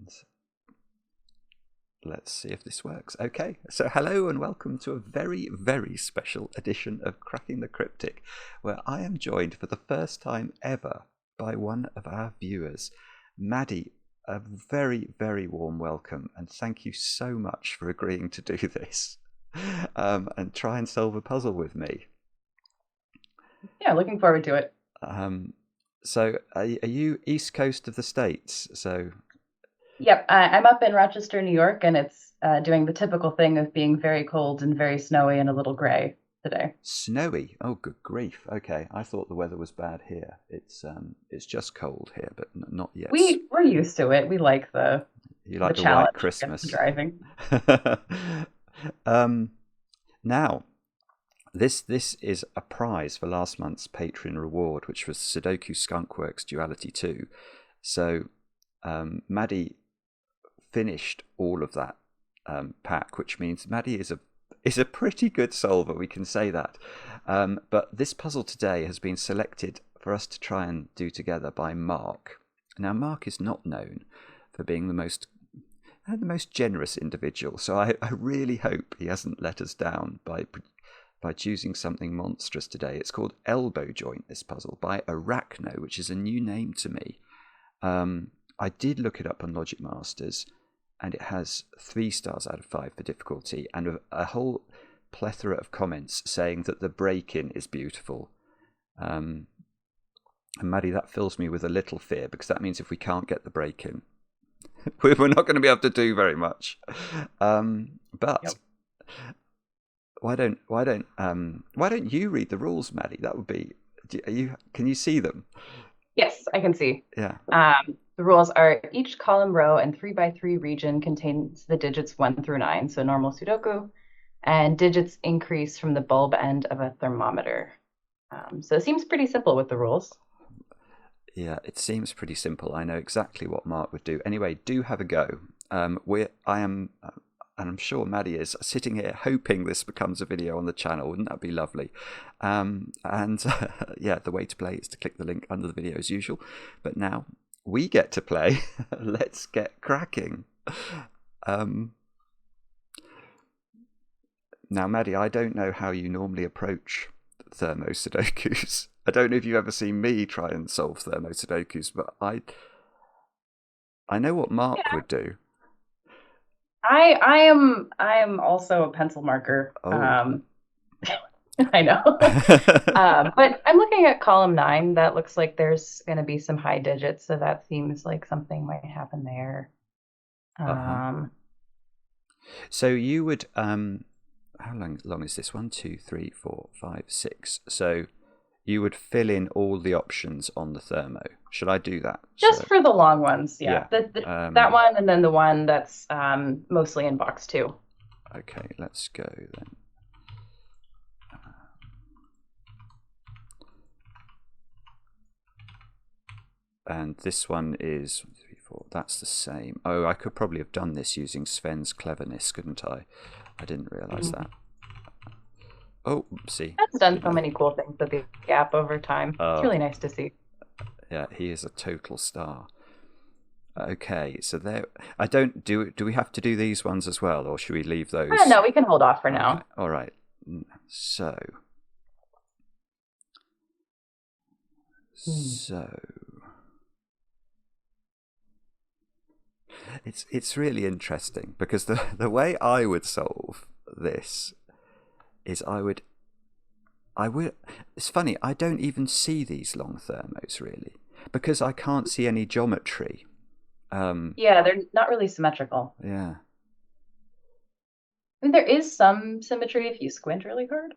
And let's see if this works. Okay, so hello and welcome to a very, very special edition of Cracking the Cryptic, where I am joined for the first time ever by one of our viewers. Maddy, a very, very warm welcome, and thank you so much for agreeing to do this and try and solve a puzzle with me. Yeah, looking forward to it. So are you east coast of the States? So Yep, I'm up in Rochester, New York, and it's doing the typical thing of being very cold and very snowy and a little gray today. snowy. Oh, good grief. Okay, I thought the weather was bad here. It's just cold here, but not yet. We're used to it. We like the You like the white challenge of Christmas. driving. Now, this is a prize for last month's Patreon reward, which was Sudoku Skunkworks Duality 2. So Maddy finished all of that pack, which means Maddy is a pretty good solver, we can say that. But this puzzle today has been selected for us to try and do together by Mark. Now, Mark is not known for being the most generous individual, so I really hope he hasn't let us down by choosing something monstrous today. It's called Elbow Joint, this puzzle, by Arachno, which is a new name to me. I did look it up on Logic Masters, and it has 3 stars out of 5 for difficulty, and a whole plethora of comments saying that the break-in is beautiful. And Maddy, that fills me with a little fear, because that means if we can't get the break-in, we're not going to be able to do very much. But Yep. why don't you read the rules, Maddy? That would be. Can you see them? Yes, I can see. Yeah. The rules are each column, row, and 3x3 region contains the digits 1 through 9, so normal Sudoku, and digits increase from the bulb end of a thermometer. So it seems pretty simple with the rules. Yeah, it seems pretty simple. I know exactly what Mark would do. Anyway, do have a go. And I'm sure Maddy is sitting here hoping this becomes a video on the channel. Wouldn't that be lovely? Yeah, the way to play is to click the link under the video as usual. But now we get to play. Let's get cracking. Now, Maddy, I don't know how you normally approach thermo Sudokus. I don't know if you've ever seen me try and solve thermo Sudokus, but I know what Mark would do. I am also a pencil marker. Oh. I know. But I'm looking at column 9. That looks like there's going to be some high digits, so that seems like something might happen there. So you would how long is this? 1, 2, 3, 4, 5, 6. So you would fill in all the options on the thermo. Should I do that? Just for the long ones, yeah. That one, and then the one that's mostly in box 2. Okay, let's go then. And this one is 1, 2, 3, 4. That's the same. Oh, I could probably have done this using Sven's cleverness, couldn't I? I didn't realise that. Oh, see. That's done so many cool things with the app over time. It's really nice to see. Yeah, he is a total star. Okay, so there. I don't do. Do we have to do these ones as well, or should we leave those? No, we can hold off for now. All right. So. It's really interesting because the way I would solve this is I would. It's funny. I don't even see these long thermos really because I can't see any geometry. Yeah, they're not really symmetrical. Yeah. I mean, there is some symmetry if you squint really hard.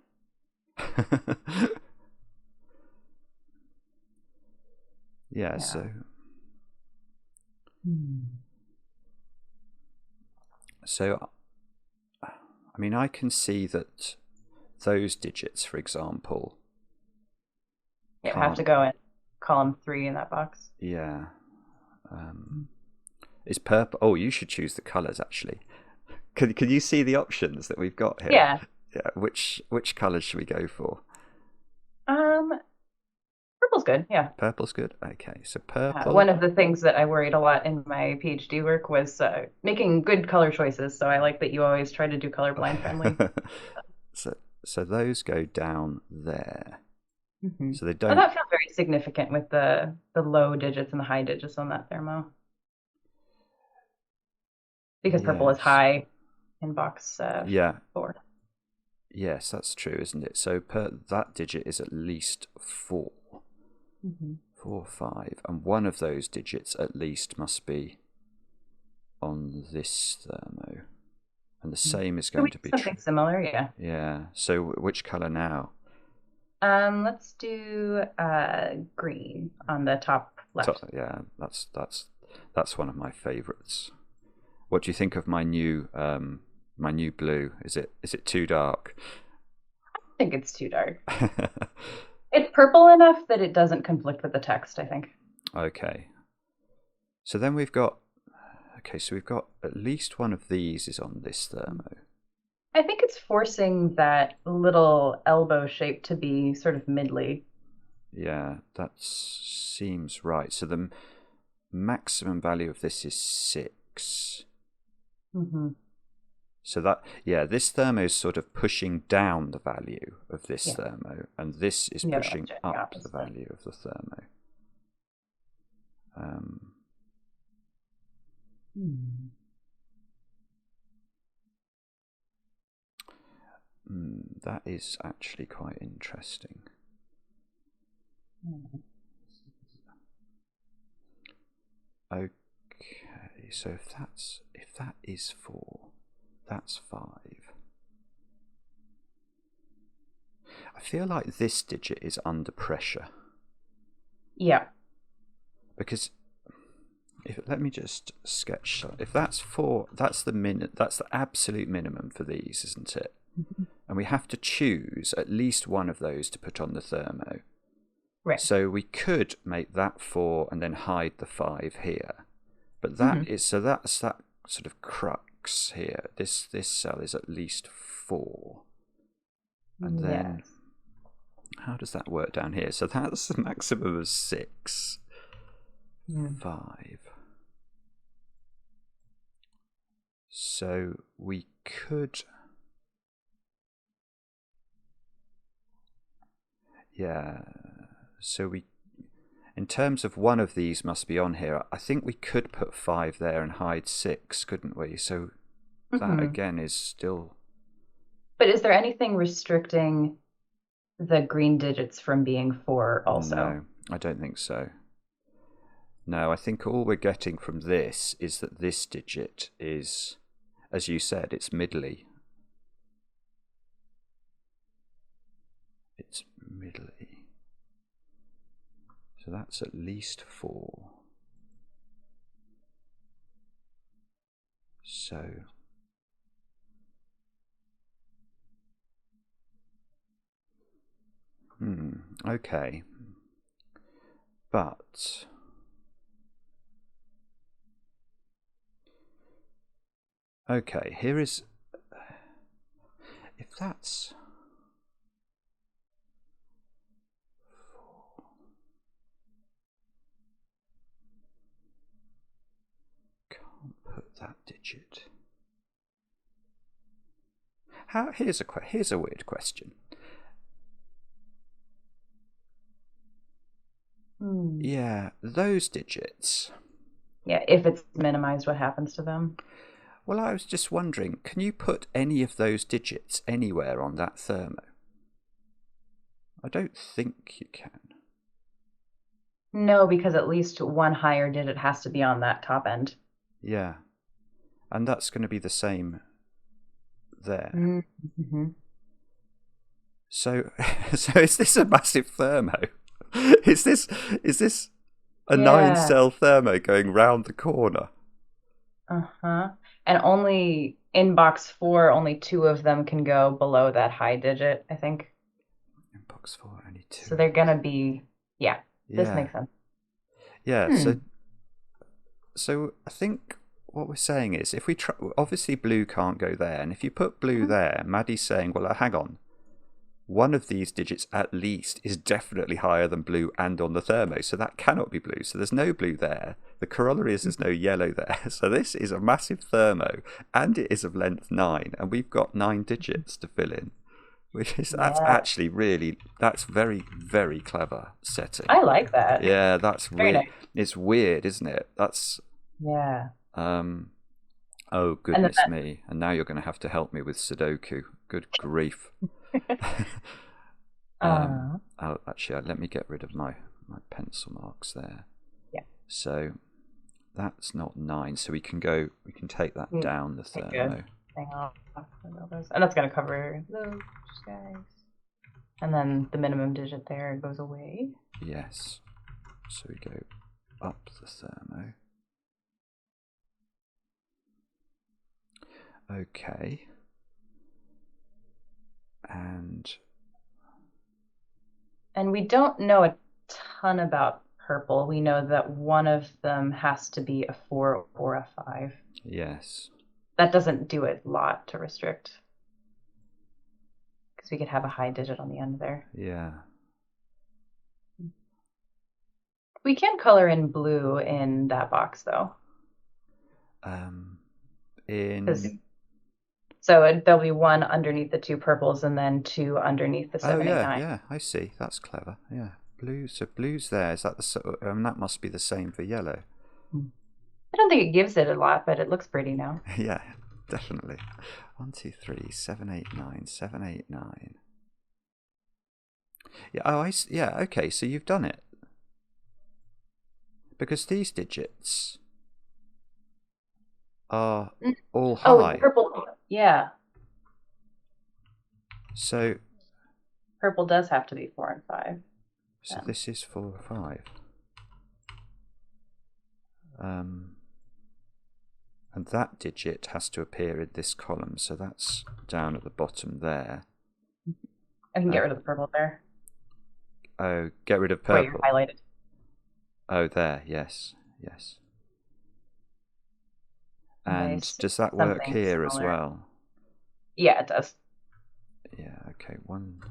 Yeah. So. So, I mean, I can see that those digits, for example. You have to go in column 3 in that box. Yeah. Is purple? Oh, you should choose the colours actually. Can you see the options that we've got here? Yeah. Yeah. Which colours should we go for? Purple's good, yeah. Purple's good. Okay, so purple. One of the things that I worried a lot in my PhD work was making good color choices. So I like that you always try to do colorblind friendly. So those go down there. Mm-hmm. So they Oh, don't. that felt very significant with the low digits and the high digits on that thermo. Because purple is Yes. high in box Yeah. 4. Yes, that's true, isn't it? So that digit is at least 4. Mm-hmm. 4, 5, and one of those digits at least must be on this thermo, and the same is Can going we to do be something true. similar? Yeah. Yeah. So which color now? Let's do green on the top left. Yeah, that's one of my favorites. What do you think of my new blue? Is it too dark? I think it's too dark. It's purple enough that it doesn't conflict with the text, I think. Okay. So then we've got at least one of these is on this thermo. I think it's forcing that little elbow shape to be sort of midly. Yeah, that seems right. So the maximum value of this is 6. Mm-hmm. So this thermo is sort of pushing down the value of this thermo, and this is pushing up the value of the thermo. That is actually quite interesting. Okay, so if that is 4, that's 5. I feel like this digit is under pressure. Yeah. Because let me just sketch. If that's 4, that's the absolute minimum for these, isn't it? Mm-hmm. And we have to choose at least one of those to put on the thermo. Right. So we could make that 4 and then hide the 5 here. But that's that sort of crux here. This cell is at least 4. And then how does that work down here? So that's the maximum of 6. 5. So we could, so in terms of one of these must be on here, I think we could put 5 there and hide 6, couldn't we? So that again is still. But is there anything restricting the green digits from being 4 also? No, I don't think so. No, I think all we're getting from this is that this digit is, as you said, it's middly. It's middly. So that's at least 4. So okay. But okay, here is, if that's 4, can't put that digit. Here's a weird question. Yeah, those digits. Yeah, if it's minimized, what happens to them? Well, I was just wondering, can you put any of those digits anywhere on that thermo? I don't think you can. No, because at least one higher digit has to be on that top end. Yeah, and that's going to be the same there. Mm-hmm. So is this a massive thermo? Is this a 9-cell thermo going round the corner? And only in box 4, only 2 of them can go below that high digit, I think. In box 4, only 2. So they're gonna be, this makes sense. Yeah. So I think what we're saying is, if we try, obviously blue can't go there, and if you put blue there, Maddy's saying, well, hang on, one of these digits at least is definitely higher than blue and on the thermo, so that cannot be blue. So there's no blue there. The corollary is there's no yellow there. So this is a massive thermo, and it is of length 9, and we've got 9 digits to fill in. Which is that's actually really that's very, very clever setting. I like that. Yeah, that's very really nice. It's weird, isn't it? That's oh goodness me! And now you're going to have to help me with Sudoku. Good grief. Actually, let me get rid of my pencil marks there. Yeah. So that's not 9. So we can take that down the thermo. Hang on. And that's going to cover those guys. And then the minimum digit there goes away. Yes. So we go up the thermo. Okay. And we don't know a ton about purple. We know that one of them has to be a 4 or a 5. Yes. That doesn't do a lot to restrict. Because we could have a high digit on the end there. Yeah. We can color in blue in that box, though. So there'll be 1 underneath the 2 purples and then 2 underneath the 7, 8, 9. Yeah, I see. That's clever. Yeah, blue. So blue's there. Is that that must be the same for yellow. I don't think it gives it a lot, but it looks pretty now. Yeah, definitely. 1, 2, 3, 7, 8, 9, 7, 8, 9. Yeah. Oh, yeah. Okay. So you've done it because these digits are all high. Oh, purple. Yeah. So purple does have to be 4 and 5. So this is 4 or 5. And that digit has to appear in this column, so that's down at the bottom there. I can get rid of the purple there. Oh, get rid of purple. Where you're highlighted. Oh, there. Yes. And does that work here as well? Yeah, it does. Yeah. Okay. 1,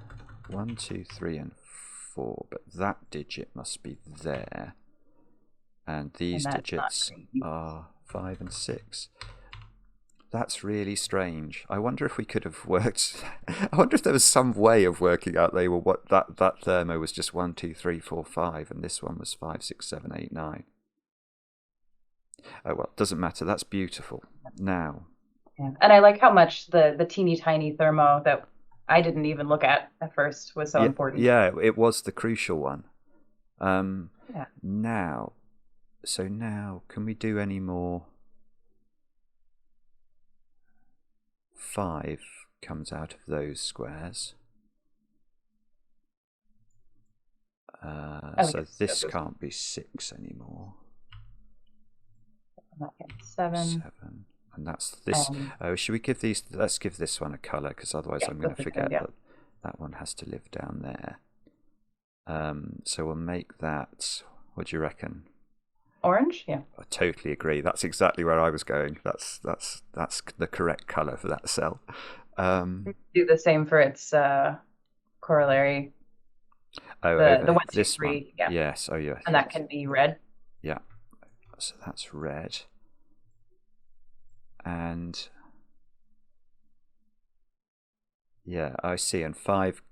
2, 3, and 4. But that digit must be there, and these digits are 5 and 6. That's really strange. I wonder if we could have worked. I wonder if there was some way of working out what that thermo was just 1, 2, 3, 4, 5, and this one was 5, 6, 7, 8, 9. Oh well, doesn't matter. That's beautiful. Now. Yeah. And I like how much the teeny tiny thermo that I didn't even look at first was so important. Yeah, it was the crucial one. Yeah. Now, can we do any more? 5 comes out of those squares. So this can't be 6 anymore. 7. And that's this. Should we give these? Let's give this one a color, because otherwise I'm going to forget that one has to live down there. So we'll make that. What do you reckon? Orange? Yeah. I totally agree. That's exactly where I was going. That's the correct color for that cell. Do the same for its corollary. Oh, the 1, 2, 3. Yeah. Yes. Oh, yeah. And that can be red. Yeah. So that's red. And yeah, I see. And 5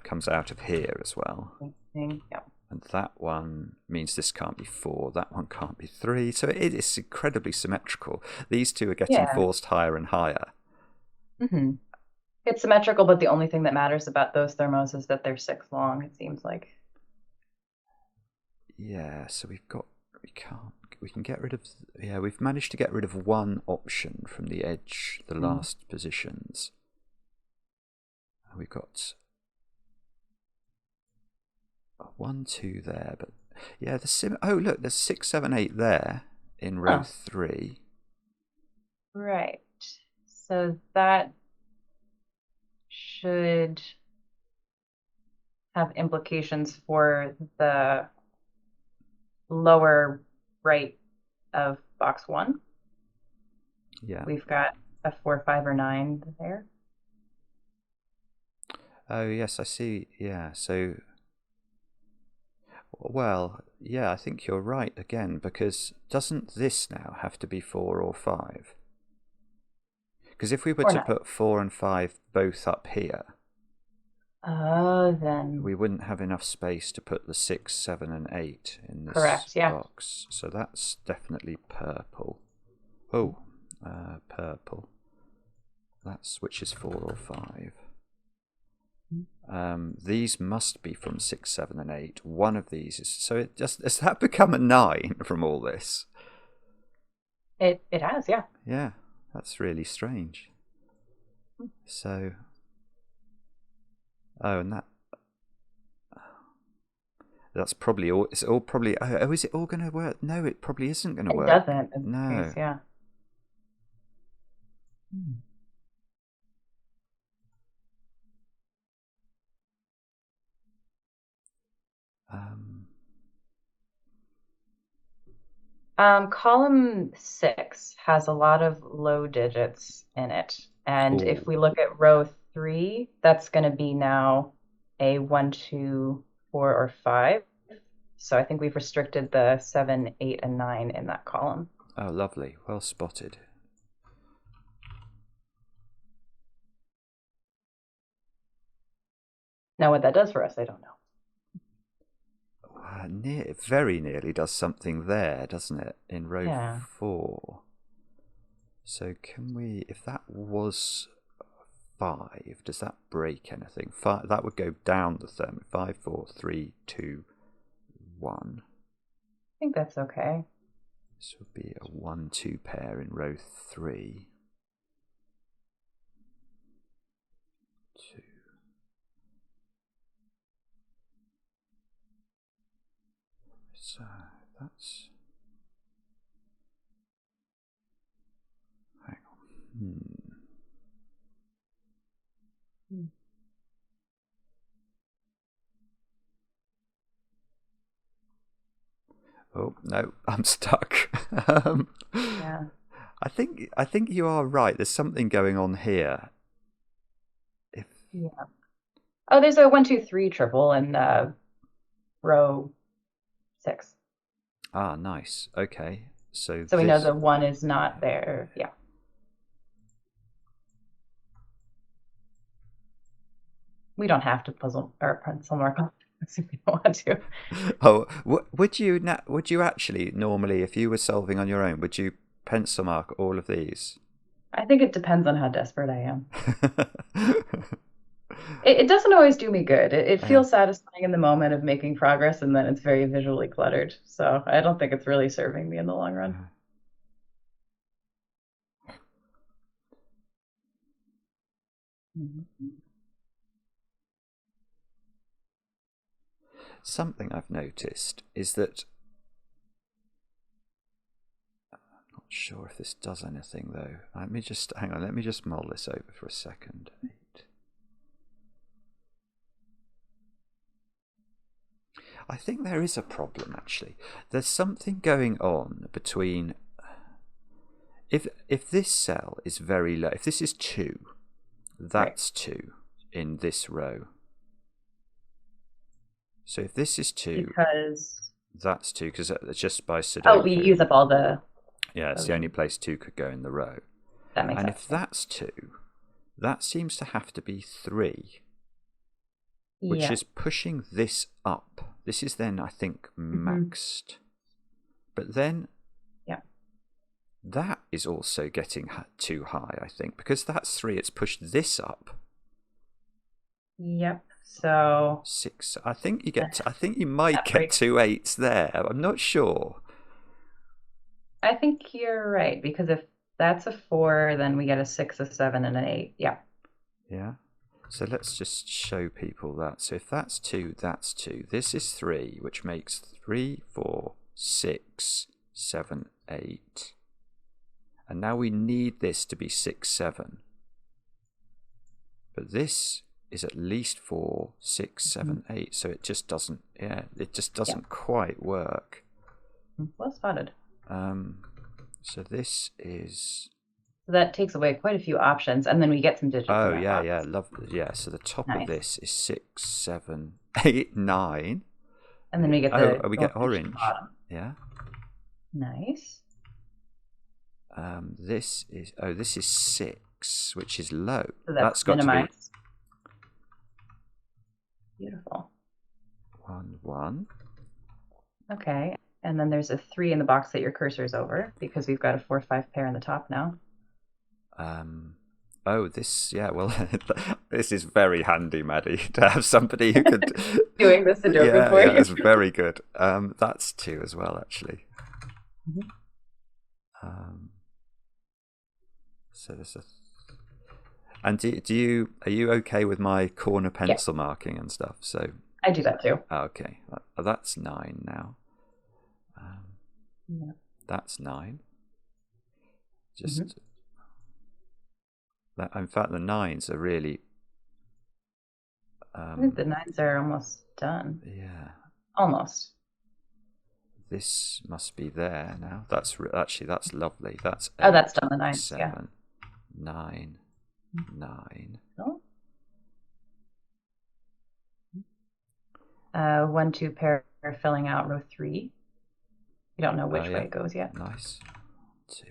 comes out of here as well. Yeah. And that one means this can't be 4. That one can't be 3. So it is incredibly symmetrical. These two are getting forced higher and higher. Mm-hmm. It's symmetrical, but the only thing that matters about those thermos is that they're 6 long, it seems like. Yeah, so we can get rid of, we've managed to get rid of one option from the edge, the last positions. We've got 1, 2 there, but yeah, oh look, there's 6, 7, 8 there in row 3. Right. So that should have implications for the lower right of box 1. Yeah. We've got a 4, 5, or 9 there. Oh, yes, I see. Yeah, so, well, yeah, I think you're right again, because doesn't this now have to be 4 or 5? Because if we were Or to not. put 4 and 5 both up here, Oh, then we wouldn't have enough space to put the 6, 7, and 8 in this correct. Yeah. box. So that's definitely purple. Oh, purple. That's which is 4 or 5. These must be from 6, 7, and 8. One of these is so. It just has that become a 9 from all this? It has, yeah. Yeah, that's really strange. So, oh, and that's probably all. It's all probably. Oh, is it all going to work? No, it probably isn't going to It work. doesn't in this No. case, yeah. Hmm. Column 6 has a lot of low digits in it. And if Oh, we look at row 3, that's going to be now a 1, 2, 4, or 5. So I think we've restricted the 7, 8, and 9 in that column. oh, lovely. Well spotted. Now, what that does for us, I don't know. Very nearly does something there, doesn't it? In row Yeah. 4. So can we, if that was 5, does that break anything? 5, that would go down the thermo. 5, 4, 3, 2, 1. I think that's okay. This would be a 1, 2 pair in row 3. 2. So that's. Hang on. Oh no, I'm stuck. Yeah. I think you are right. There's something going on here. Yeah. Oh, there's a 1, 2, 3 triple in row 6. Ah, nice. Okay, so So we know this. the 1 is not there. Yeah. We don't have to puzzle or pencil mark on this if we don't want to. Oh, would you actually normally, if you were solving on your own, would you pencil mark all of these? I think it depends on how desperate I am. It doesn't always do me good. It Yeah. feels satisfying in the moment of making progress, and then it's very visually cluttered. So I don't think it's really serving me in the long run. Mhm. Something I've noticed is that I'm not sure if this does anything though. Let me just hang on. Let me just mull this over for a second. 8. I think there is a problem actually. There's something going on between if this cell is very low, if this is 2, Right. that's 2 in this row. So if this is 2, Because that's 2 because it's just by we Sudoku. use up all the Yeah, it's the only place 2 could go in the row. that makes And sense. if that's 2, that seems to have to be 3, which Yeah. is pushing this up. This is then, I think, maxed. But then Yeah. that is also getting too high, I think, because that's 3. It's pushed this up. Yep. So 6. I think you might get breaks. 2 8s there. I'm not sure. I think you're right, because if that's a 4, then we get a 6, a 7, and an 8. Yeah. Yeah. So let's just show people that. So if that's 2, that's 2. This is 3, which makes 3, 4, 6, 7, 8. And now we need this to be 6, 7. But this is at least 4, 6, 7, 8. So it just doesn't, quite work. Well spotted. So this is So that takes away quite a few options, and then we get some digits in Oh that yeah, box. yeah, lovely. Yeah, so the top of Nice. this is 6, 7, 8, 9. And then we get Oh, the we get orange at the orange. bottom. Yeah. Nice. This is 6, which is low. So that's That's got to be minimized. Beautiful. 1, 1. Okay. And then there's a 3 in the box that your cursor's over because we've got a 4, 5 pair in the top now. Oh, this, yeah, well, this is very handy, Maddy, to have somebody who could. Doing the Sudoku Yeah, for yeah, you. it's very good. That's 2 as well, actually. Mhm. So there's a. And are you okay with my corner Yeah, pencil marking and stuff? So, I do that too. okay, that's 9 now. Yeah. That's 9. Mhm. Just that. In fact, the 9s are really. I think the 9s are almost done. Yeah. Almost. This must be there now. Actually that's lovely. That's Oh, 8, that's done the 9s. Yeah. 7, 9, 9. Oh. 1, 2 pair filling out row 3. We don't know which way Yeah, it goes yet. nice. 2.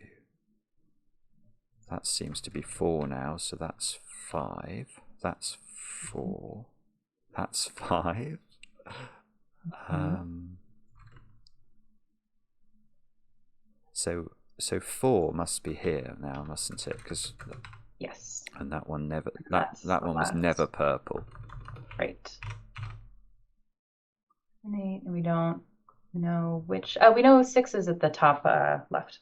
That seems to be 4 now, so that's 5. That's 4. That's 5. So 4 must be here now, mustn't it? Because Yes. and that one never. That's That the one was last. never purple. Right. And we don't know which. Oh, we know 6 is at the top left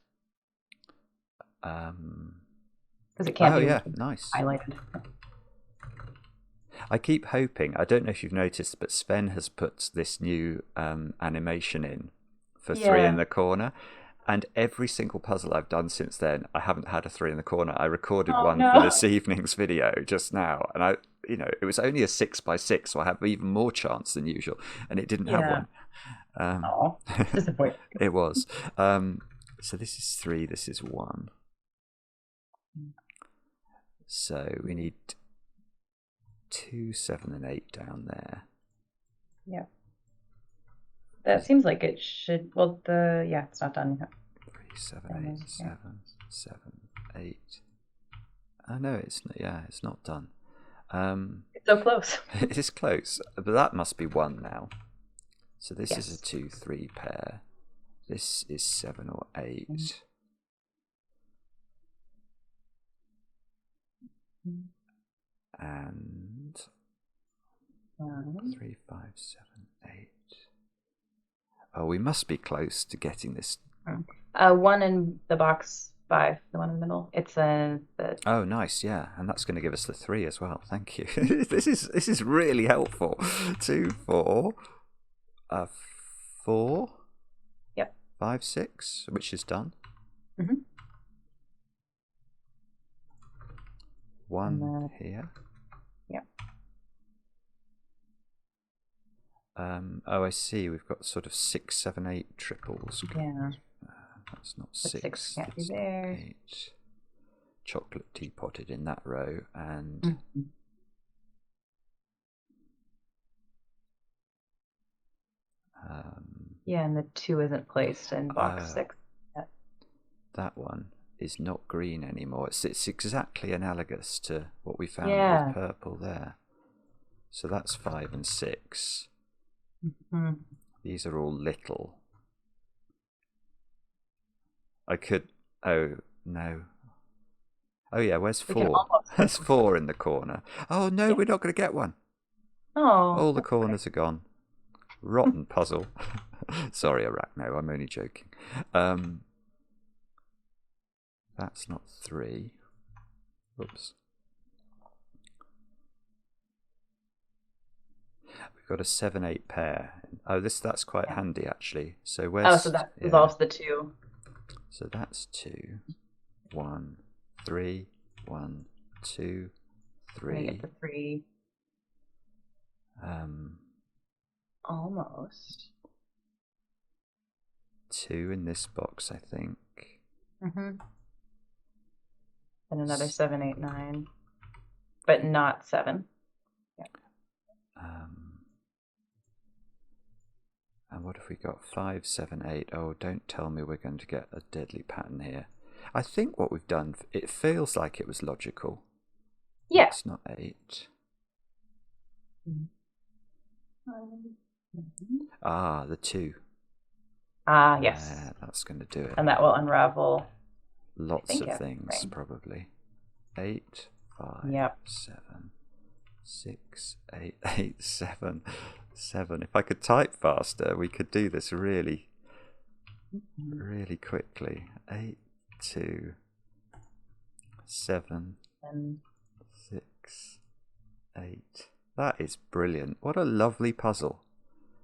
because it can't Oh be yeah, nice. highlighted. I keep hoping. I don't know if you've noticed, but Sven has put this new animation in for 3 in Yeah. the corner, and every single puzzle I've done since then, I haven't had a 3 in the corner. I recorded Oh one for no. this evening's video just now, and it was only a 6 by 6, so I have even more chance than usual, and it didn't have Yeah. one. Oh, disappointing. It was. So this is 3. This is 1. So we need 2, 7, and 8 down there. Yeah. That seems like it should. Well, it's not done yet. 3, 7, 8, 7, 7, 8. Oh no, it's not done. It's so close. It is close, but that must be 1 now. So this is a Yes. 2, 3 pair. This is 7 or 8. And 3, 5, 7, 8. Oh, we must be close to getting this. 1 in the box 5, the one in the middle. It's the. Oh, nice, yeah, and that's going to give us the 3 as well. Thank you. This is really helpful. 2, 4, 4. Yep. 5, 6, which is done. 1 here. Yep. Oh, I see. We've got sort of 6, 7, 8 triples. Yeah. That's not The 6. can't be That's there. 8. Chocolate teapotted in that row, and yeah, and the 2 isn't placed in box 6 yet. That one is not green anymore. It's exactly analogous to what we found with purple there. So that's 5 and 6. These are all little. I could. Oh no. Oh yeah, where's 4? There's 4 in the corner. Oh no, we're not going to get one. Oh. All the corners are gone. Rotten puzzle. Sorry, Arachno, I'm only joking. That's not 3. Oops. We've got a 7, 8 pair. Oh, that's quite handy actually. So where's? So that resolves the 2. So that's 2. 1, 3, 1, 2, 3. Get the 3. Almost. 2 in this box, I think. And another 7, 8, 9, but not 7. Yeah. And what have we got? 5, 7, 8. Oh, don't tell me we're going to get a deadly pattern here. I think what we've done, it feels like it was logical. Yeah. It's not 8. Ah, the 2. Ah, yes. That's going to do it. And that will unravel lots of things, probably. 8, 5, yep. 7, 6, 8, 8, 7, 7. If I could type faster, we could do this really, really quickly. 8, 2, 7, 6, 8. That is brilliant. What a lovely puzzle.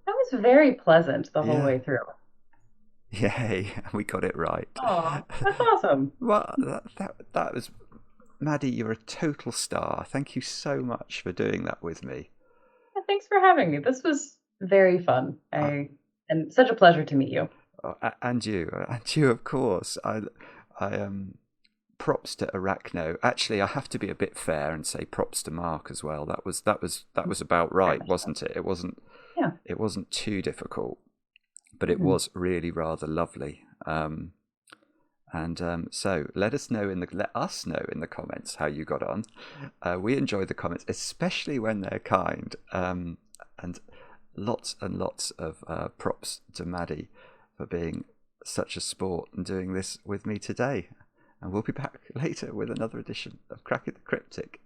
That was very pleasant the whole way through. Yay, we got it right. Oh, that's awesome. Well, that was... Maddy, you're a total star. Thank you so much for doing that with me. Thanks for having me. This was very fun. And such a pleasure to meet you. And you, of course. I props to Arachno. Actually, I have to be a bit fair and say props to Mark as well. That was about right, wasn't it? It wasn't. Yeah. It wasn't too difficult, but it was really rather lovely. So let us know in the comments how you got on. We enjoy the comments, especially when they're kind. And lots of props to Maddy for being such a sport and doing this with me today. And we'll be back later with another edition of Crack It the Cryptic.